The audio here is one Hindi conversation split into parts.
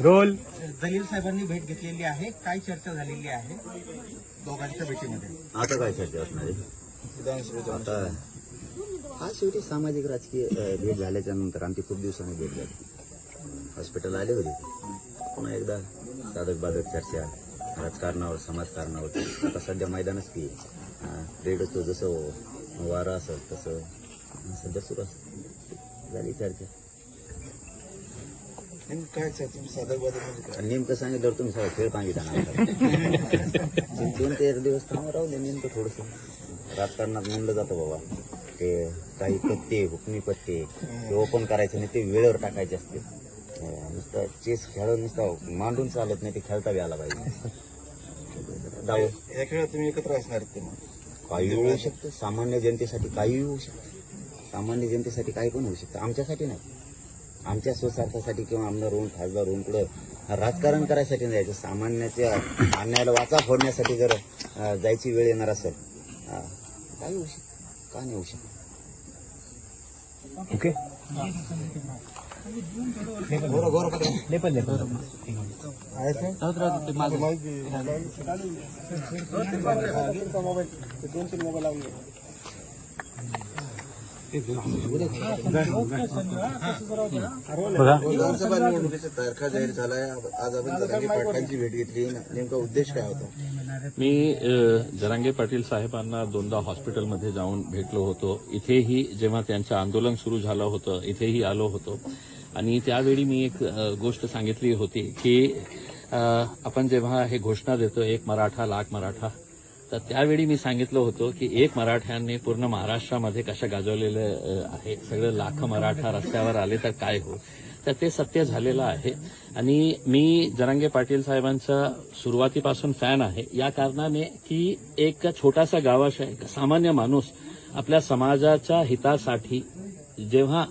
रोल जलील साहेबांनी भेट घेतलेली आहे. काय चर्चा झालेली आहे दोघांच्या भेटीमध्ये? आता काय चर्चा असणार आहे? आता हा शेवटी सामाजिक राजकीय भेट झाल्याच्या नंतर आमची खूप दिवसांनी भेट झाली. हॉस्पिटल आले होते, पुन्हा एकदा साधक बाधक चर्चा राजकारणावर समाजकारणावर. आता सध्या मैदानच की रेडच जसं वारा असेल तसं सध्या सुरू असं झाली चर्चा. काय साधक बाधक नेमकं सांगितलं तुम्ही सगळं खेळ सांगितला. 2-3 दिवस थांबा राहू दे. नेमकं थोडंसं राजकारणात म्हणलं जातं बाबा ते काही पत्ते हुकमी पत्ते ते ओपन करायचे नाही, ते वेळेवर टाकायचे असते. नुसतं चेस खेळून नुसतं मांडून चालत नाही, ते खेळता बी आला पाहिजे. डाव या खेळात तुम्ही एकत्र असणार ते काही होऊ शकतं. सामान्य जनतेसाठी काही होऊ शकतं. सामान्य जनतेसाठी काही पण होऊ शकतं. आमच्यासाठी नाही, आमच्या स्वस्वार्थासाठी किंवा आमदार होऊन खासदार होऊन पुढं राजकारण करायसाठी नाही जायचं. सामान्याच्या अन्यायाला वाचा फोडण्यासाठी जर जायची वेळ येणार असेल काही होऊ शकतं, का नाही होऊ शकत. ओके विधानसभा निवडणुकीचा तारखा जाहीर झालाय. आज आपण जरांगे पाटलांची भेट घेतली, नेमका उद्देश काय होता? मी जरांगे पाटील साहेबांना 2दा हॉस्पिटलमध्ये जाऊन भेटलो होतो. इथेही जेव्हा त्यांचं आंदोलन सुरू झालं होतं इथेही आलो होतो आणि त्यावेळी मी एक गोष्ट सांगितली होती की आपण जेव्हा हे घोषणा देतो एक मराठा लाख मराठा, तर त्यावेळी मी सांगितलं होतं की एक मराठ्यांनी पूर्ण महाराष्ट्रामध्ये कशा गाजवलेलं आहे. सगळं लाख मराठा रस्त्यावर आले तर काय हो. तर ते सत्य झालेलं आहे आणि मी जरांगे पाटील साहेबांचा सुरुवातीपासून फॅन आहे या कारणाने की एक छोटासा गावाचा एक सामान्य माणूस आपल्या समाजाच्या हितासाठी जेव्हा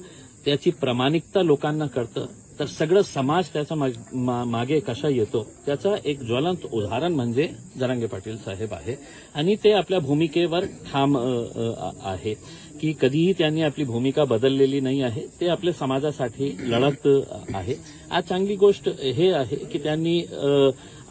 त्याची प्रामाणिकता लोकांना कळतं तर सगळं समाज त्याचा मागे कसा येतो त्याचा एक ज्वलंत उदाहरण म्हणजे जरांगे पाटील साहेब आहे. आणि ते आपल्या भूमिकेवर ठाम आहे की कधीही त्यांनी आपली भूमिका बदललेली नाही आहे. ते आपल्या समाजासाठी लढत आहे. आज चांगली गोष्ट हे आहे की त्यांनी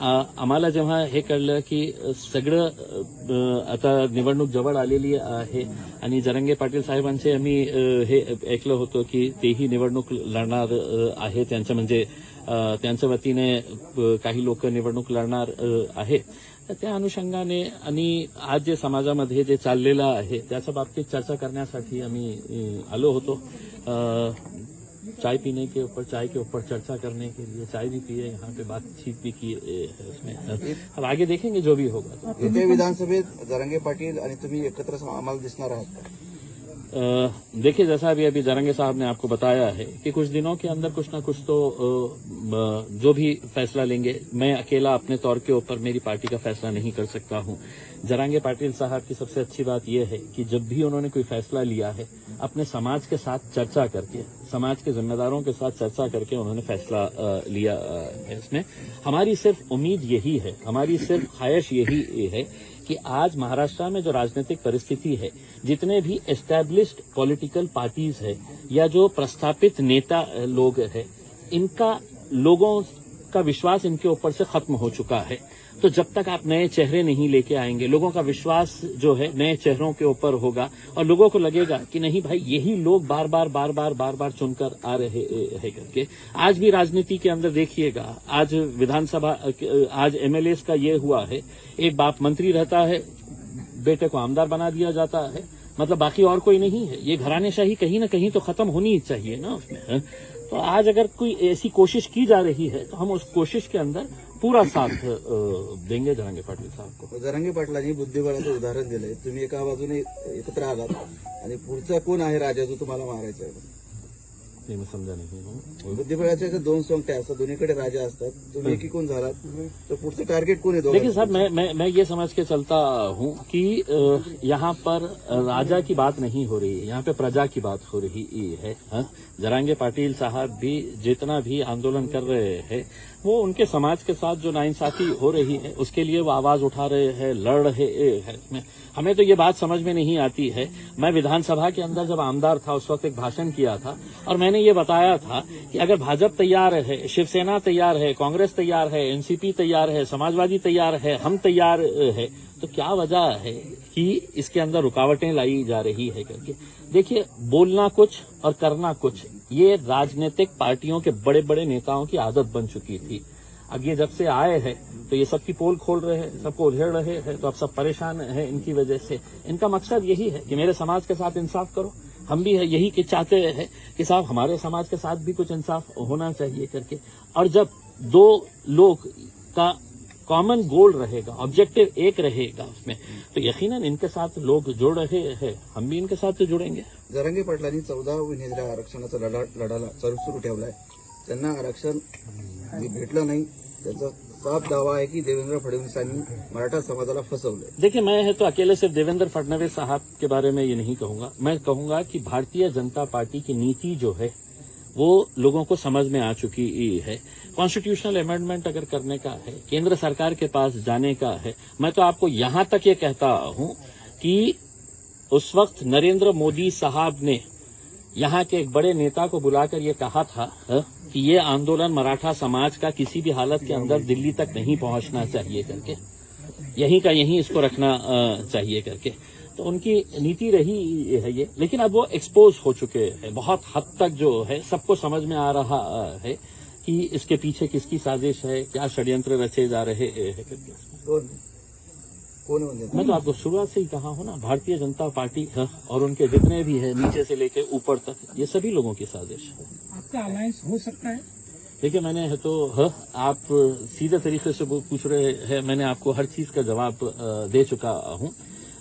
आम्हाला जेव्हा हे कळलं की सगळं आता निवडणूक जवळ आलेली आहे आणि जरांगे पाटील साहेबांचे आम्ही हे ऐकलं होतं की तेही निवडणूक लढणार आहे. त्यांचं म्हणजे त्यांच्या वतीने काही लोक निवडणूक लढणार आहे. तर त्या अनुषंगाने आणि आज जे समाजामध्ये जे चाललेलं आहे त्याच्या बाबतीत चर्चा करण्यासाठी आम्ही आलो होतो. चाय पीने के ऊपर चाय के ऊपर चर्चा करने के लिए चाय भी पिए, यहाँ पे बातचीत भी की है उसमें. अब आगे देखेंगे जो भी होगा. येत्या विधानसभेत जरांगे पाटील आणि तुम्ही एकत्र आम्हाला दिसणार आहात? देखिए जैसा अभी जरांगे साहब ने आपको बताया है कि कुछ दिनों के अंदर कुछ ना कुछ तो जो भी फैसला लेंगे, मैं अकेला अपने तौर के ऊपर मेरी पार्टी का फैसला नहीं कर सकता हूं. जरांगे पाटिल साहब की सबसे अच्छी बात यह है कि जब भी उन्होंने कोई फैसला लिया है अपने समाज के साथ चर्चा करके, समाज के जिम्मेदारों के साथ चर्चा करके उन्होंने फैसला लिया है. इसमें हमारी सिर्फ उम्मीद यही है, हमारी सिर्फ ख्वाहिश यही है कि आज महाराष्ट्र में जो राजनीतिक परिस्थिति है, जितने भी एस्टैब्लिश्ड पॉलिटिकल पार्टीज है या जो प्रस्थापित नेता लोग है, इनका लोगों का विश्वास इनके ऊपर से खत्म हो चुका है. तो जब तक आप नए चेहरे नहीं लेके आएंगे, लोगों का विश्वास जो है नए चेहरों के ऊपर होगा और लोगों को लगेगा कि नहीं भाई यही लोग बार बार चुनकर आ रहे हैं करके. आज भी राजनीति के अंदर देखिएगा, आज विधानसभा, आज एमएलए का ये हुआ है, एक बाप मंत्री रहता है, बेटे को आमदार बना दिया जाता है, मतलब बाकी और कोई नहीं है. ये घरानेशाही कहीं ना कहीं तो खत्म होनी चाहिए ना उसमें. तो आज अगर कोई ऐसी कोशिश की जा रही है तो हम उस कोशिश के अंदर पूरा साथ देंगे जरांगे पाटील साहब को. जरांगे पाटलांनी बुद्धिबळाचं उदाहरण दिलंय. तुम्ही एका बाजूने एकत्र आलात आणि पुढचा कोण आहे राजा जो तुम्हाला मारायचा आहे? नहीं, मैं समझा नहीं. बुद्धिबळाच्या 2 सोंगट्या असतात, दोन्हीकडे राजा असतात. तुम्ही एकीकून झालात तर पुढचं टार्गेट कोण आहे? देखिए साहब, मैं ये समझ के चलता हूँ कि यहाँ पर राजा की बात नहीं हो रही है, यहाँ पे प्रजा की बात हो रही है. जरांगे पाटिल साहब भी जितना भी आंदोलन कर रहे हैं वो उनके समाज के साथ जो नाइंसाफी हो रही है उसके लिए वो आवाज उठा रहे हैं, लड़ रहे हैं. हमें तो ये बात समझ में नहीं आती है. मैं विधानसभा के अंदर जब आमदार था उस वक्त एक भाषण किया था और मैंने मैंने ये बताया था कि अगर भाजपा तैयार है, शिवसेना तैयार है, कांग्रेस तैयार है, एनसीपी तैयार है, समाजवादी तैयार है, हम तैयार है, तो क्या वजह है कि इसके अंदर रुकावटें लाई जा रही है करके। देखिए, बोलना कुछ और करना कुछ, ये राजनीतिक पार्टियों के बड़े बड़े नेताओं की आदत बन चुकी थी। अब ये जब से आए हैं तो ये सबकी पोल खोल रहे हैं, सबको उधेड़ रहे हैं, तो अब सब परेशान हैं इनकी वजह से। इनका मकसद यही है कि मेरे समाज के साथ इंसाफ करो, हम भी यही कि चाहते हैं कि साहब हमारे समाज के साथ भी कुछ इंसाफ होना चाहिए करके। और जब दो लोग का कॉमन गोल रहेगा, ऑब्जेक्टिव एक रहेगा उसमें, तो यकीनन इनके साथ लोग जुड़ रहे हैं, हम भी इनके साथ जुड़ेंगे। जरांगे पाटलांनी 14 उमेदवार आरक्षणाचा लढा सुरू ठेवलाय. त्यांना आरक्षण भेटलं नाही. त्याचा साफ दावा आहे की देवेंद्र फडणवीसांनी मराठा समाजाला फसवलंय. देखिए, मैं है तो अकेले सिर्फ देवेंद्र फडणवीस साहब के बारे में ये नहीं कहूंगा, मैं कहूंगा कि भारतीय जनता पार्टी की नीति जो है वो लोगों को समझ में आ चुकी है। कॉन्स्टिट्यूशनल अमेंडमेंट अगर करने का है, केंद्र सरकार के पास जाने का है, मैं तो आपको यहां तक ये कहता हूं कि उस वक्त नरेंद्र मोदी साहब ने यहां के एक बड़े नेता को बुलाकर ये कहा था कि ये आंदोलन मराठा समाज का किसी भी हालत के अंदर दिल्ली तक नहीं पहुंचना चाहिए करके, यहीं का यहीं इसको रखना चाहिए करके। तो उनकी नीति रही है ये, लेकिन अब वो एक्सपोज हो चुके हैं बहुत हद तक, जो है सबको समझ में आ रहा है कि इसके पीछे किसकी साजिश है, क्या षड्यंत्र रचे जा रहे हैं करके। कौन म्हणजे मैं तो आपको शुरुआत से ही कहा हूं ना, भारतीय जनता पार्टी और उनके जितने भी है नीचे से लेकर ऊपर तक, ये सभी लोगों की साजिश है। आपका अलायंस हो सकता है? देखिए, मैंने है तो आप सीधे तरीके से पूछ रहे हैं, मैंने आपको हर चीज का जवाब दे चुका हूं।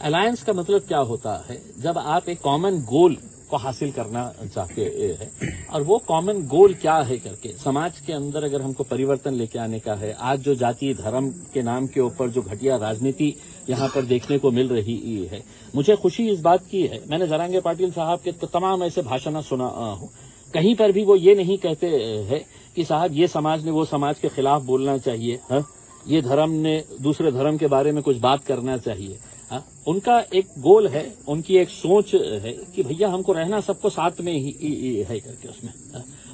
अलायंस का मतलब क्या होता है? जब आप एक कॉमन गोल को हासिल करना चाहते हैं, और वो कॉमन गोल क्या है करके, समाज के अंदर अगर हमको परिवर्तन लेके आने का है, आज जो जाति धर्म के नाम के ऊपर जो घटिया राजनीति यहाँ पर देखने को मिल रही है, मुझे खुशी इस बात की है, मैंने जरांगे पाटिल साहब के तो तमाम ऐसे भाषण सुना हूँ, कहीं पर भी वो ये नहीं कहते हैं कि साहब ये समाज ने वो समाज के खिलाफ बोलना चाहिए, ये धर्म ने दूसरे धर्म के बारे में कुछ बात करना चाहिए। उनका एक गोल है, उनकी एक सोच है कि भैया हमको रहना सबको साथ में ही है करके। उसमें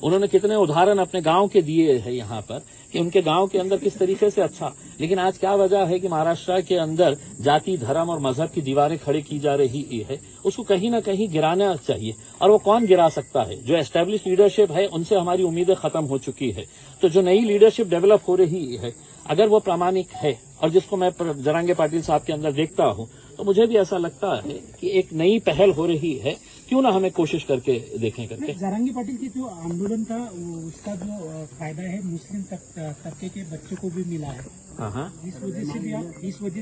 उन्होंने कितने उदाहरण अपने गांव के दिए हैं यहाँ पर कि उनके गांव के अंदर किस तरीके से अच्छा, लेकिन आज क्या वजह है कि महाराष्ट्र के अंदर जाति धर्म और मजहब की दीवारें खड़ी की जा रही है, उसको कहीं ना कहीं गिराना चाहिए। और वो कौन गिरा सकता है? जो एस्टेब्लिश लीडरशिप है उनसे हमारी उम्मीदें खत्म हो चुकी है, तो जो नई लीडरशिप डेवलप हो रही है, अगर वो प्रामाणिक है और जिसको मैं जरांगे पाटिल साहब के अंदर देखता हूं, तो मुझे भी ऐसा लगता है कि एक नई पहल हो रही है, क्यों ना हमें कोशिश करके देखें करके। जरांगे पाटिल की जो आंदोलन था उसका जो फायदा है मुस्लिम तबके के बच्चों को भी मिला है। हाँ, इस वजह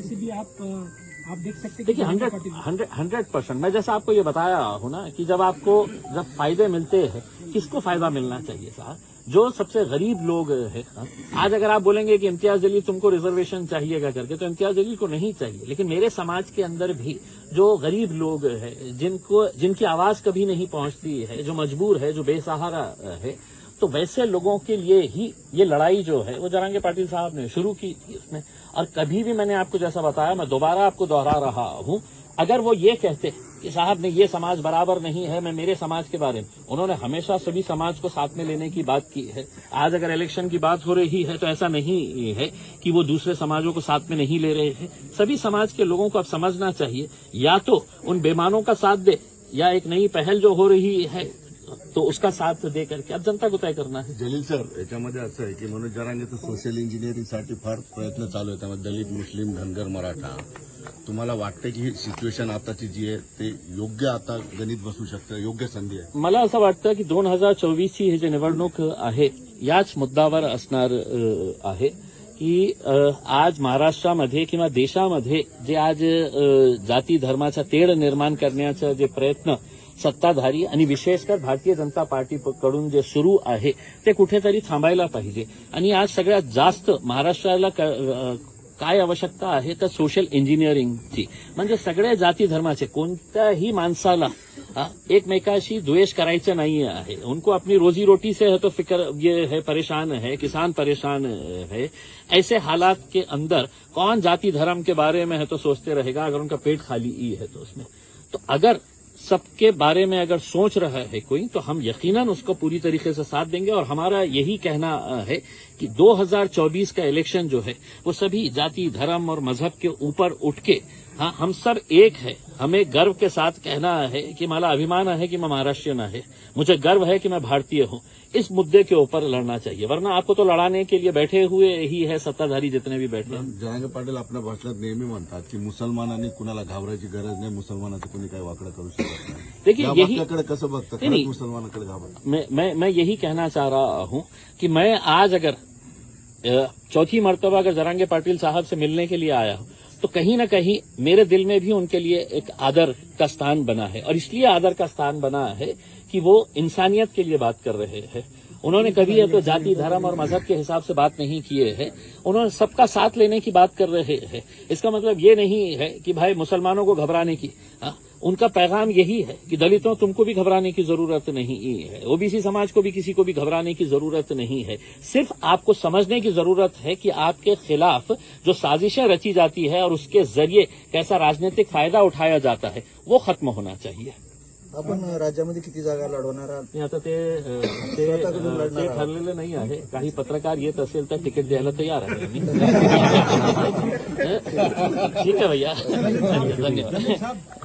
से भी आप देख सकते हैं। देखिए, 100% मैं जैसा आपको ये बताया हूं ना कि जब फायदे मिलते हैं, किसको फायदा मिलना चाहिए साहब? जो सबसे गरीब लोग हैं। आज अगर आप बोलेंगे कि इम्तियाज जलील तुमको रिजर्वेशन चाहिएगा करके, तो इम्तियाज जलील को नहीं चाहिए, लेकिन मेरे समाज के अंदर भी जो गरीब लोग हैं, जिनकी आवाज कभी नहीं पहुंचती है, जो मजबूर है, जो बेसहारा है, तो वैसे लोगों के लिए ही ये लड़ाई जो है वो जरांगे पाटिल साहब ने शुरू की थी उसमें। और कभी भी मैंने आपको जैसा बताया, मैं दोबारा आपको दोहरा रहा हूं, अगर वो ये कहते कि साहब ने ये समाज बराबर नहीं है, मैं मेरे समाज के बारे में, उन्होंने हमेशा सभी समाज को साथ में लेने की बात की है। आज अगर इलेक्शन की बात हो रही है तो ऐसा नहीं है कि वो दूसरे समाजों को साथ में नहीं ले रहे हैं। सभी समाज के लोगों को अब समझना चाहिए, या तो उन बेईमानों का साथ दे, या एक नई पहल जो हो रही है तो उसका साथ दे करके अब जनता को तय करना है। जलील सर, याच्यामध्ये असं आहे की मनोज जरांगेचं सोशल इंजिनिअरिंगसाठी फार प्रयत्न चालू आहे, त्यामध्ये दलित, मुस्लिम, धनगर, मराठा. तुम्हाला वाटतं की ही सिच्युएशन आताची जी आहे ते योग्य आता गणित बसू शकतं, योग्य संधी आहे? मला असं वाटतं की 2024ची ही जी निवडणूक आहे याच मुद्द्यावर असणार आहे की आज महाराष्ट्रामध्ये किंवा देशामध्ये जे आज जाती धर्माचा तेढ निर्माण करण्याचा जे प्रयत्न सत्ताधारी आणि विशेषकर भारतीय जनता पार्टीकडून जे सुरू आहे ते कुठेतरी थांबायला पाहिजे। आणि आज सगळ्यात जास्त महाराष्ट्राला काय आवश्यकता आहे तर सोशल इंजिनिअरिंगची, म्हणजे सगळ्या जाती धर्माचे कोणत्याही माणसाला एकमेकाशी द्वेष करायचं नहीं है, उनको अपनी रोजी रोटी से है तो फिक्र ये है, परेशान है, किसान परेशान है। ऐसे हालात के अंदर कौन जाति धर्म के बारे में है तो सोचते रहेगा, अगर उनका पेट खाली ही है तो उसमें। तो अगर सबके बारे में अगर सोच रहा है कोई तो हम यकीनन उसको पूरी तरीके से साथ देंगे। और हमारा यही कहना है कि 2024 का इलेक्शन जो है वो सभी जाति, धर्म और मजहब के ऊपर उठ के, हाँ, हम सब एक है। हमें गर्व के साथ कहना है कि मला अभिमान है कि मैं महाराष्ट्रीयन है, मुझे गर्व है कि मैं भारतीय हूँ। इस मुद्दे के ऊपर लड़ना चाहिए, वरना आपको तो लड़ाने के लिए बैठे हुए ही है सत्ताधारी जितने भी बैठे हैं। जरांगे पाटील आपल्या भाषणात नेहमी म्हणतात की मुसलमानांनी कुणाला घाबरायची गरज नाही, मुसलमानाचं कोणी काही वाकडं करू शकत नाही। देखिए, या यही वाक्याकडे कसं बघतं? नहीं, खरंच मुसलमानाकडे घाबरतं? मैं यही कहना चाह रहा हूं कि मैं आज अगर चौथी मर्तबा अगर जरांगे पाटिल साहब से मिलने के लिए आया हूं तो कहीं ना कहीं मेरे दिल में भी उनके लिए एक आदर का स्थान बना है। और इसलिए आदर का स्थान बना है कि वो इंसानियत के लिए बात कर रहे हैं। उन्होंने कभी तो जाति, धर्म और मजहब के हिसाब से बात नहीं किए हैं। उन्होंने सबका साथ लेने की बात कर रहे हैं। इसका मतलब ये नहीं है कि भाई मुसलमानों को घबराने की, उनका पैगाम यही है कि दलितों, तुमको भी घबराने की जरूरत नहीं है, ओबीसी समाज को भी, किसी को भी घबराने की जरूरत नहीं है। सिर्फ आपको समझने की जरूरत है कि आपके खिलाफ जो साजिशें रची जाती है और उसके जरिए कैसा राजनीतिक फायदा उठाया जाता है वो खत्म होना चाहिए। आपण राज्यामध्ये किती जागा लढवणार आहात? नाही, आता ते ठरलेलं नाही आहे। काही पत्रकार येत असेल तर तिकीट द्यायला तयार आहे मी। ठीक आहे भैया, धन्यवाद।